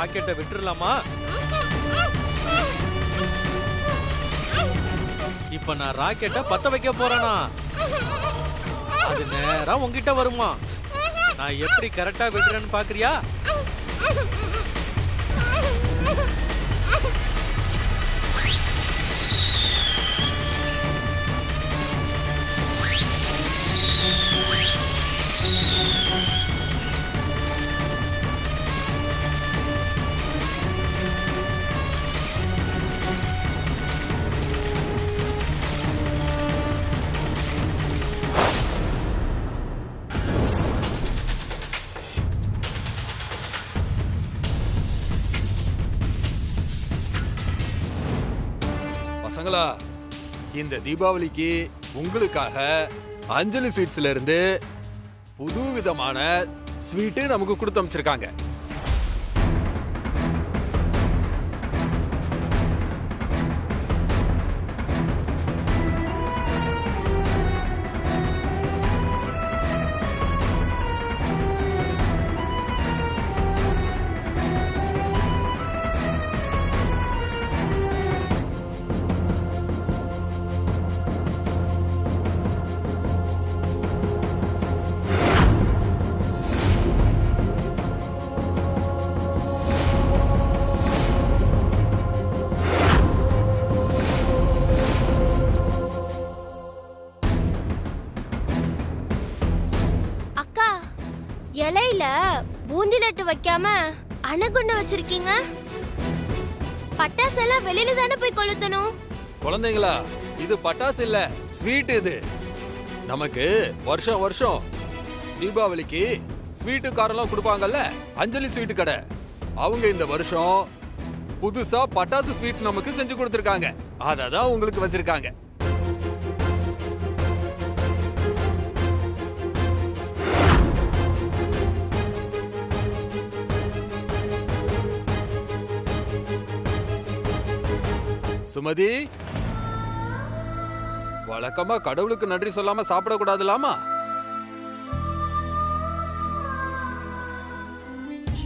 ராக்கெட்டை விட்டுறலாமா? இப்ப நான் ராக்கெட்டை பத்த வைக்க போறேனா? அது நேரா உங்ககிட்ட வருமா? நான் எப்படி கரெக்டா விடுறேன்னு பாக்குறியா? பசங்களா, இந்த தீபாவளிக்கு உங்களுக்காக அஞ்சலி ஸ்வீட்ஸ்ல இருந்து புது விதமான ஸ்வீட்டு நமக்கு கொடுத்து அமைச்சிருக்காங்க. இலையில பூந்தி லட்டு வைக்காம அணுகுண்டு வச்சிருக்கீங்க. பட்டாசு எல்லாம் வெளியில தானே போய் கொளுத்தணும். குழந்தைங்களா, இது பட்டாசு இல்ல, ஸ்வீட். இது நமக்கு வருஷம் வருஷம் தீபாவளிக்கு ஸ்வீட்டு காரெல்லாம் கொடுப்பாங்கல்ல, அஞ்சலி ஸ்வீட் கடை. அவங்க இந்த வருஷம் புதுசா பட்டாசு ஸ்வீட்ஸ் நமக்கு செஞ்சு கொடுத்திருக்காங்க. அததான் உங்களுக்கு வச்சிருக்காங்க. சுமதி, வழக்கமா கடவுளுக்கு நன்றி சொல்லாம சாப்பிடக்கூடாதுலாமா?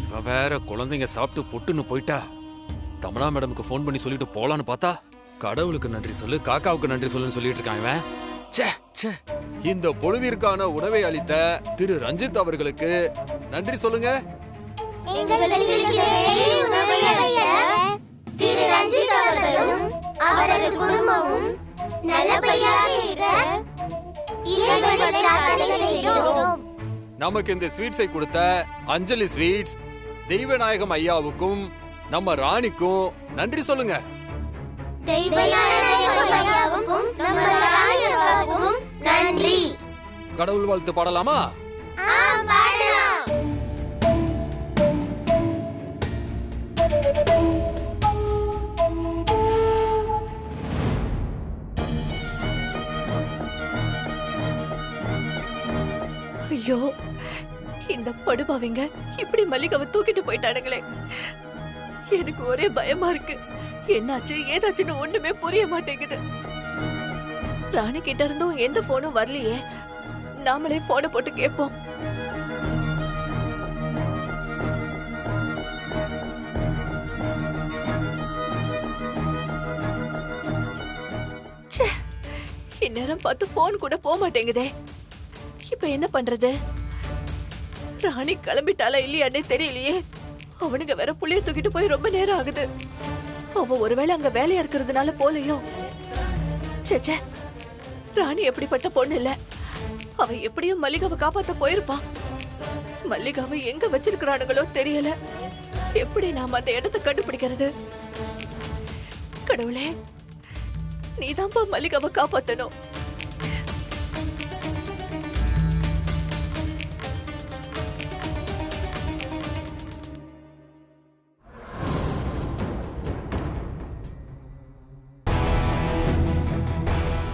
இவ வேற குழந்தைங்க சாப்பிட்டு பொட்டுன்னு போயிட்டா. தமனா மேடமுக்கு போன் பண்ணி சொல்லிட்டு போலான்னு பார்த்தா, கடவுளுக்கு நன்றி சொல்லு, காக்காவுக்கு நன்றி சொல்லுன்னு சொல்லிட்டு இருக்கான் இவன். ச்சே, இந்த பொழுதிற்கான உணவை அளித்த திரு ரஞ்சித் அவர்களுக்கு நன்றி சொல்லுங்க. திரு ரஞ்சித் அவர்களும் அவரது குடும்பமும் நல்லபடியாக இருக்க இறைவனை பிரார்த்தனை செய்கிறோம். நமக்கு இந்த ஸ்வீட்ஸை கொடுத்த அஞ்சலி ஸ்வீட்ஸ் தெய்வநாயகம் ஐயாவுக்கும் நம்ம ராணிக்கும் நன்றி சொல்லுங்க. தெய்வநாயகம் ஐயாவுக்கும் நம்ம ராணிக்கும் நன்றி. கடவுள் வாழ்த்து பாடலாமா? பாடலாம். ஐயோ, இந்த படுபாவிங்க இப்படி மல்லிகாவை தூக்கிட்டு போயிட்டானுங்களே. எனக்கு ஒரே பயமா இருக்கு. என்னாச்சு ஏதாச்சுன்னு ஒண்ணுமே புரிய மாட்டேங்குது. ராணி கிட்ட இருந்தும் எந்த போனும் வரலையே. நாமளே போனை போட்டு கேட்போம். இந்நேரம் பார்த்து போன் கூட போக மாட்டேங்குதே. இப்ப என்ன பண்றது? ராணி கிளம்பிட்டாளா இல்லையானே தெரியலையே. அவனுங்க வேற புள்ளைய தூக்கிட்டு போய் ரொம்ப நேரம் ஆகுது. அவ ஒருவேளை அங்க வேலையா இருக்கிறதுனால போலையோ. சேச்சே, ராணி எப்படிப்பட்ட பொண்ணு இல்ல. அவ எப்படியும் மல்லிகாவை காப்பாத்த போயிருப்பான். மல்லிகாவை எங்க வச்சிருக்கிறானுங்களோ தெரியல. எப்படி நாம அந்த இடத்தை கண்டுபிடிக்கிறது? கடவுளே, நீதான்பா மல்லிகாவை காப்பாத்தணும்.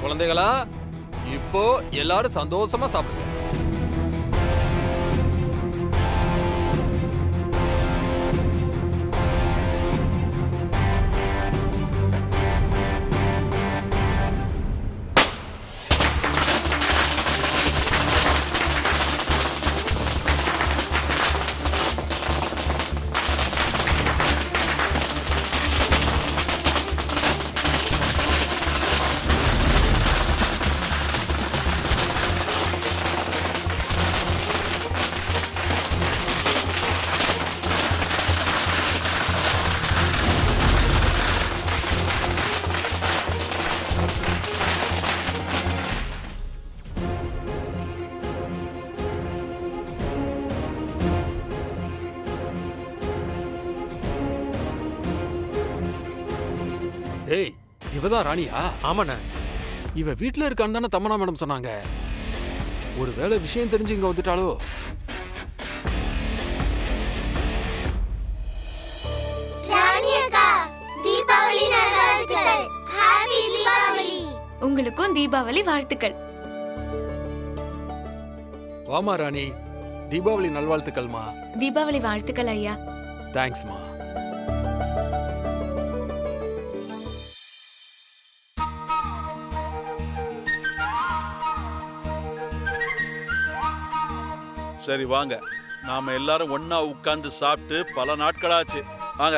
குழந்தைகளா, இப்போ எல்லாரும் சந்தோஷமா சாப்பிடுங்க. இவதான் ராணியா? ஆமாண்ணே. இவ வீட்டுல இருக்கான்னு தானே தமனா மேடம் சொன்னாங்க. ஒருவேளை விஷயம் தெரிஞ்சு இங்க வந்துட்டாலோ? ராணி அக்கா, தீபாவளி நல்வாழ்த்துக்கள். ஹாப்பி தீபாவளி. உங்களுக்கும் தீபாவளி வாழ்த்துக்கள். வாமா ராணி, தீபாவளி நல்வாழ்த்துக்கள்மா. தீபாவளி வாழ்த்துக்கள் ஐயா. தேங்க்ஸ்மா. சரி வாங்க, நாம எல்லாரும் ஒண்ணா உட்கார்ந்து சாப்பிட்டு பல நாட்களாச்சு. வாங்க.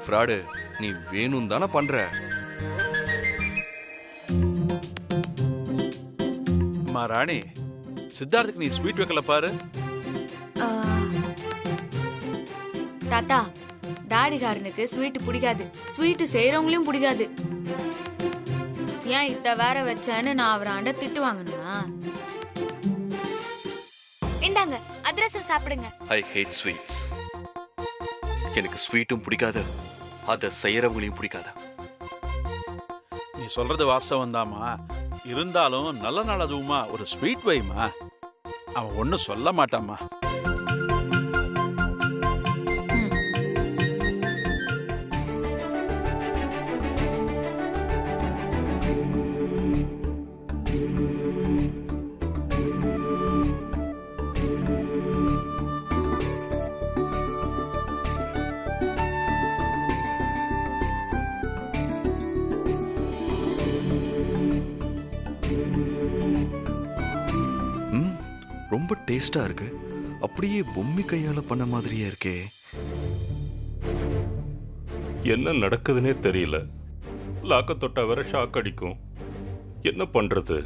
ஃப்ராடு, நீ வேணும் தானே பண்ற? ராணி, சித்தார்த்துக்கு நீ ஸ்வீட் வைக்கல பாரு. தாத்தா, தாடிகாரனுக்கு ஸ்வீட் பிடிக்காது, ஸ்வீட் செய்யறவங்களையும் பிடிக்காது. ஏன் இத்த வேற வச்சேன்னு நான் அவராண்ட திட்டு வாங்கணுமா? இந்தாங்க அதிரசம் சாப்பிடுங்க. ஐ ஹேட் ஸ்வீட்ஸ். எனக்கு ஸ்வீட்டும் பிடிக்காது, அதை செய்யறவங்களையும் பிடிக்காது. நீ சொல்றது வாஸ்தவம் தாமா, இருந்தாலும் நல்ல நாள் அதுவுமா ஒரு ஸ்வீட் வைமா. அவன் ஒன்னும் சொல்ல மாட்டாமா. ரொம்ப டேஸ்டா இருக்கு. அப்படியே பொம்மி கையால பண்ண மாதிரியே இருக்கே. என்ன நடக்குதுன்னே தெரியல. லாக்க தொட்டா வேற ஷாக் அடிக்கும். என்ன பண்றது?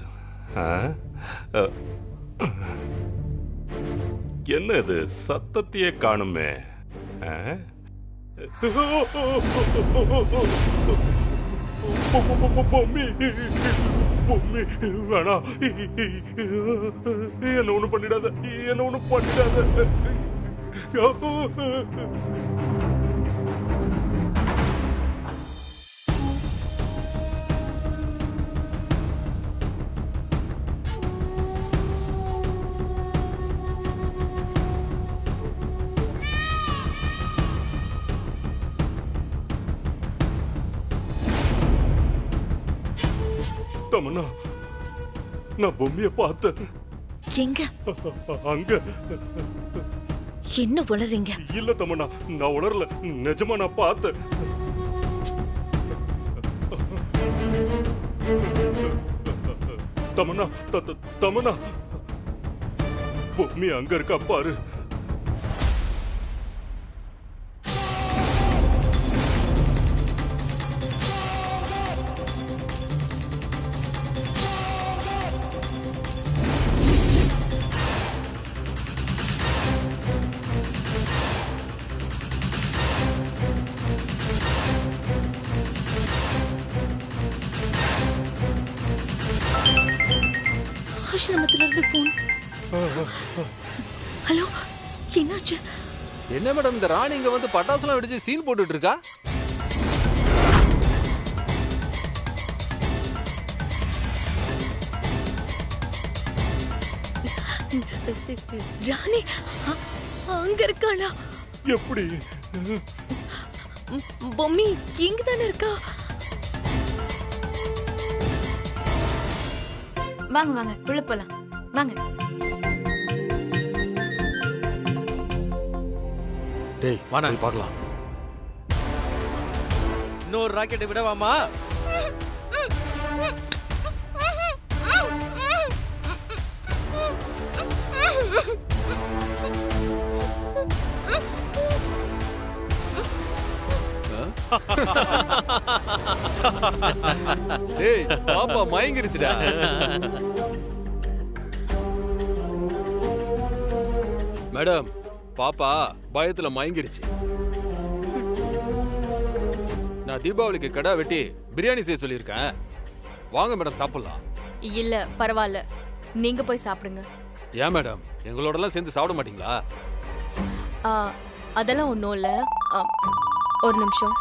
என்ன இது, சத்தத்தையே காணுமே. பொம்மி பொம்மி வேணா, என்ன ஒண்ணு பண்ணிடாத, என்ன ஒண்ணு பண்ணிடாத. தமன்னா, நான் பொம்மியை பார்த்தேன். எங்க? அங்க. என்ன உளறீங்க? இல்ல தமன்னா, நான் உளரல, நிஜமா நான் பார்த்தேன். தமன்னா, தமன்னா, பொம்மி அங்க இருக்கா பாரு. ஆசிரமத்துல இருந்து போன். ஹலோ, என்னாச்சு? என்ன மேடம், இந்த ராணி இங்க வந்து பட்டாசுலாம் வெடிச்சு சீன் போட்டுட்டு இருக்கா? ராணி அங்க இருக்காளா? எப்படி? பொம்மி இங்க தானே இருக்கா? வாங்க வாங்க, உள்ள போலாம் வாங்க. டேய் வாடா. போய் பார்க்கலாம். இன்னொரு ராக்கெட்டை விடவாமா? டேய் பாப்பா மயங்கிருச்சுடா. மேடம், பாப்பா பயத்துல மயங்கிருச்சு. நான் தீபாவளிக்கு கடை வெட்டி பிரியாணி செய்ய சொல்லியிருக்கேன். வாங்க மேடம் சாப்பிடலாம். இல்ல பரவாயில்ல, நீங்க போய் சாப்பிடுங்க. ஏன் மேடம் எங்களோடலாம் சேர்ந்து சாப்பிட மாட்டீங்களா? அதெல்லாம் ஒன்றும் இல்லை. ஒரு நிமிஷம்.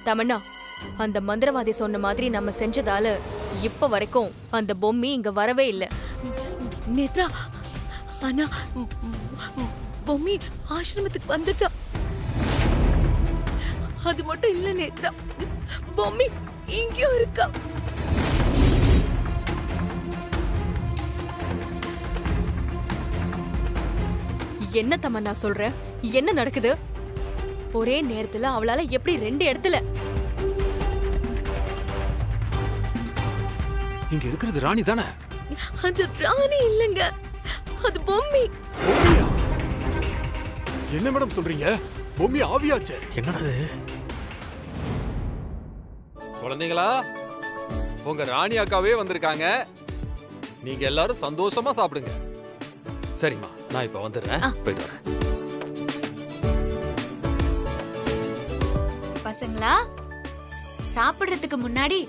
தமன்னா, அந்த மந்திரவாதி சொன்ன மாதிரி நம்ம செஞ்சதால இப்ப வரைக்கும் அந்த பொம்மி இங்க வரவே இல்லை. நேத்ரா, ஆனா பொம்மி ஆசிரமத்துக்கு வந்துட்டா. அது மட்டும் இல்ல நேத்ரா, பொம்மி இங்கேயும் இருக்கா. என்ன தமன்னா சொல்ற? என்ன நடக்குது? ஒரே நேரத்துல அவளால எப்படி 2 இடத்துல? இங்க இருக்கிறது ராணி தானே? அது ராணி இல்லங்க, அது பொம்மி. பொம்மியா? என்ன மேடம் சொல்றீங்க? பொம்மி ஆவியாச்சே. என்னது? குழந்தைகளா, உங்க ராணி அக்காவே வந்திருக்காங்க. நீங்க எல்லாரும் சந்தோஷமா சாப்பிடுங்க. சரிம்மா, நான் இப்ப வந்துடுறேன். போயிட்டு வரேன். பசங்களா, சாப்பிடுறதுக்கு முன்னாடி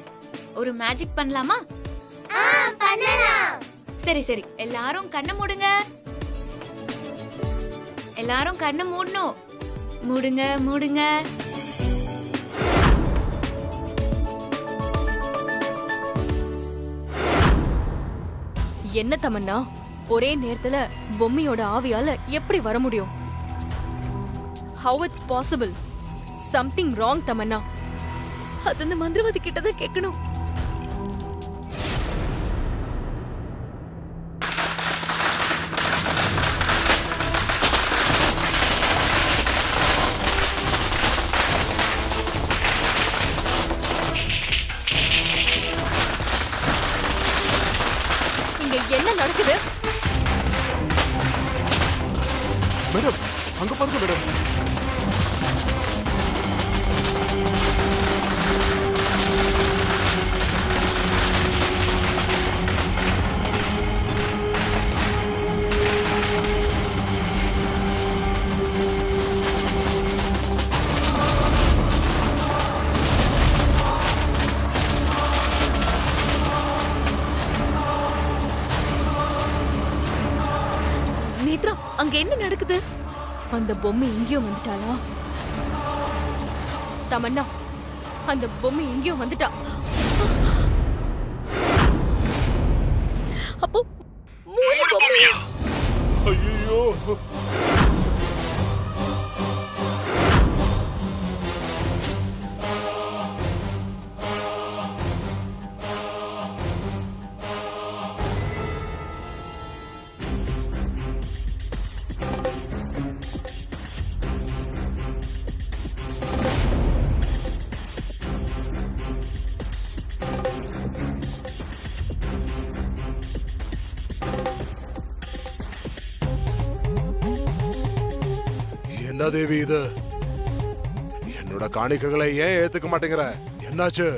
ஒரு மேஜிக் பண்ணலாமா? பண்ணலாம். சரி சரி, எல்லாரும் கண்ணை மூடுங்க. எல்லாரும் கண்ணை மூடணும். மூடுங்க மூடுங்க. என்ன தமன்னா, ஒரே நேரத்துல பொம்மியோட ஆவியால எப்படி வர முடியும்? How it's possible? Something wrong Tamannaah. அது அந்த மந்திரவாதி கிட்டதான் கேட்கணும். இங்க என்ன நடக்குது? மேடம், அங்க பாருங்க மேடம். நேத்ரா, அங்க என்ன நடக்குது? அந்த பொம்மை இங்கேயும் வந்துட்டாளா? தமன்னா, அந்த பொம்மை இங்கேயும் வந்துட்டா. அப்போ 3 பொம்மை. ஐயோ, என்ன தேவி இது? என்னோட காணிக்கைகளை ஏன் ஏத்துக்க மாட்டேங்கிற? என்னாச்சு?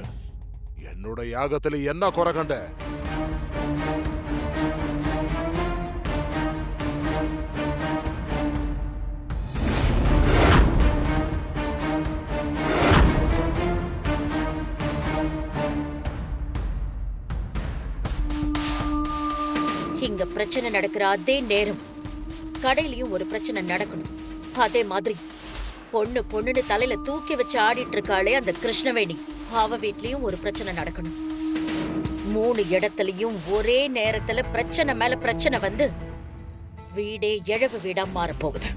என்னோட யாகத்துல என்ன குறை கண்ட? இங்க பிரச்சனை நடக்கிற அதே நேரம் கடையிலயும் ஒரு பிரச்சனை நடக்கணும். அதே மாதிரி பொண்ணுன்னு தலையில தூக்கி வச்சு ஆடிட்டு இருக்காளே அந்த கிருஷ்ணவேணி, அவ வீட்லயும் ஒரு பிரச்சனை நடக்கணும். 3 இடத்துலயும் ஒரே நேரத்துல பிரச்சனை மேல பிரச்சனை வந்து வீடே இழவு வீடா மாறப்போகுது.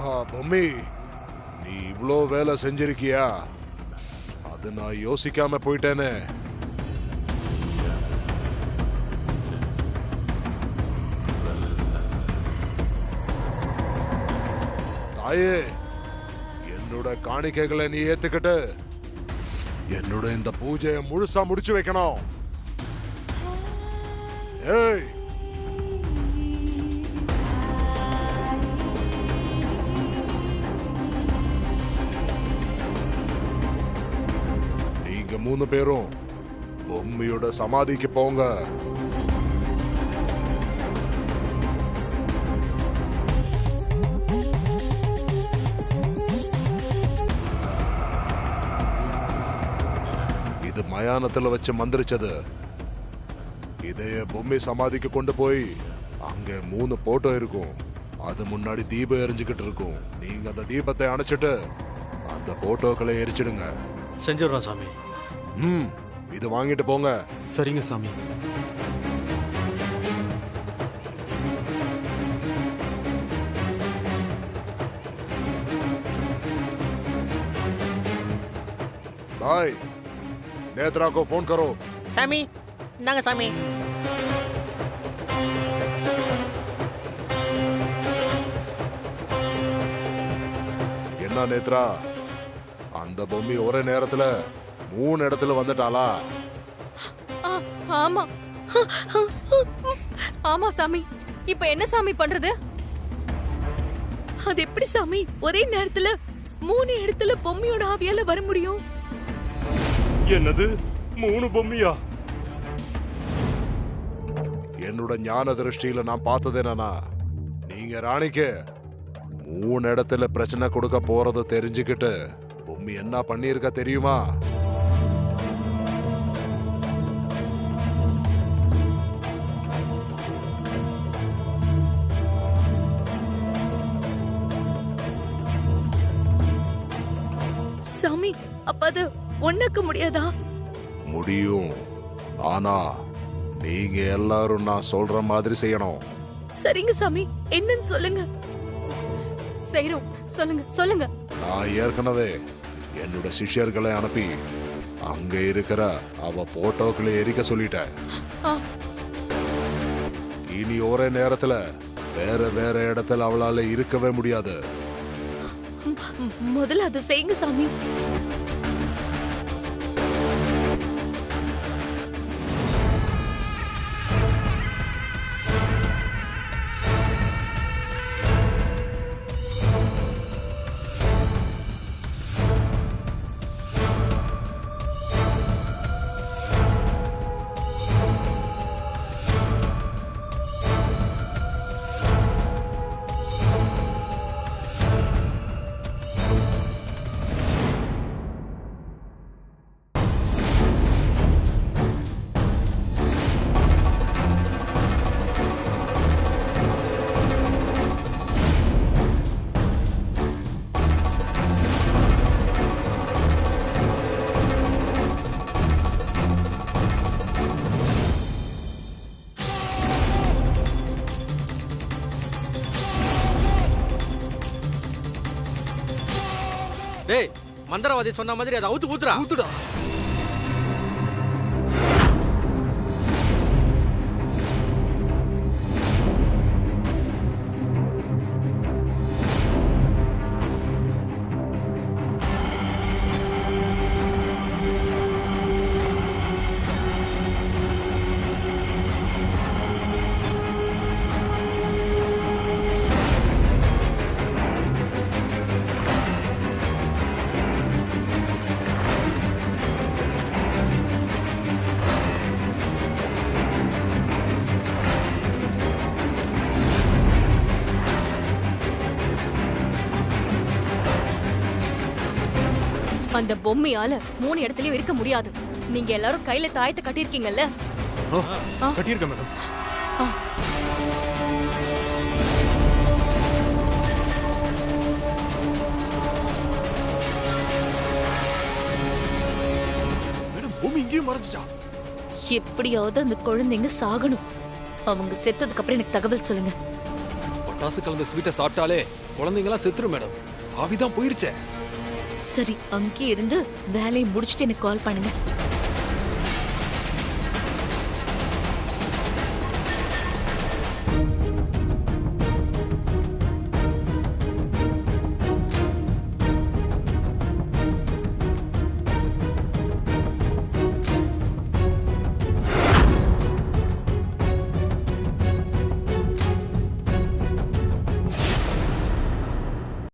பொம்மி, நீ இவ்ளோ வேலை செஞ்சிருக்கியா? அது நான் யோசிக்காம போயிட்டேனே. தாயே, என்னோட காணிக்கைகளை நீ ஏத்துக்கிட்டு என்னோட இந்த பூஜையை முழுசா முடிச்சு வைக்கணும். ஏய், நீங்க 3 பேரும் பொம்மியோட சமாதிக்கு போங்க. இது மயானத்துல வச்சு மந்திரிச்சது. இதைய பொம்மை சமாதிக்கு கொண்டு போய் அங்க 3 போட்டோ இருக்கும். அது முன்னாடி தீபம் எரிஞ்சுக்கிட்டு இருக்கும். நீங்க அந்த தீபத்தை அணைச்சிட்டு அந்த போட்டோக்களை எரிச்சிடுங்க. செஞ்சிடறோம் சாமி. இது வாங்கிட்டு போங்க. சரிங்க சாமி. भाई, नेत्रा को फोन करो. சாமி, இந்தாங்க சாமி. என்ன நேத்ரா, அந்த பொம்மி ஒரே நேரத்துல 3 இடத்துல வந்துட்டாளா? ஆமா ஆமா சாமி. இப்ப என்ன சாமி பண்றது? அது எப்படி சாமி ஒரே நேரத்துல 3 இடத்துல பொம்மையோட ஆவியால வர முடியும்? என்னது 3 பொம்மையா? என்னோட ஞான திருஷ்டியில நான் பார்த்தது என்னன்னா, நீங்க ராணிக்கு 3 இடத்துல பிரச்சனை கொடுக்க போறத தெரிஞ்சுக்கிட்டு பொம்மி என்ன பண்ணிருக்க தெரியுமா? சாமி, அப்ப அது ஒண்ணுக்க முடியாதா? முடியும். ஆனா நீங்க எல்லாரும் நான் சொல்ற மாதிரி செய்யணும். சரிங்க சாமி, என்னன்னு சொல்லுங்க. செய்றோம், சொல்லுங்க சொல்லுங்க. நான் ஏற்கனவே என்னோட சிஷ்யர்களை அனுப்பி அங்க இருக்கிற அவ போட்டோக்களை எரிக்க சொல்லிட்டேன். இனி ஒரே நேரத்துல வேற வேற இடத்துல அவளால இருக்கவே முடியாது. முதல்ல அதை செய்யுங்க சாமி. டேய், மந்திரவாதி சொன்ன மாதிரி அதை அவுத்து ஊத்துடா. ஊத்துடா. அந்த பொம்மையால 3 இடத்துலயும் இருக்க முடியாது. நீங்க எல்லாரும் கையில தாயத்தை கட்டிருக்கீங்கல்ல? கட்டியிருக்க மேடம். மேடம், பூமி இங்கேயும் மறைஞ்சிட்டா. எப்படியாவது அந்த குழந்தைங்க சாகணும். அவங்க செத்ததுக்கு அப்புறம் எனக்கு தகவல் சொல்லுங்க. பட்டாசு கலந்த ஸ்வீட்டை சாப்பிட்டாலே குழந்தைங்களாம் செத்துரும் மேடம். ஆவிதான் போயிருச்சே. சரி, அங்கே இருந்து வேலையை முடிச்சுட்டு எனக்கு கால் பண்ணுங்க.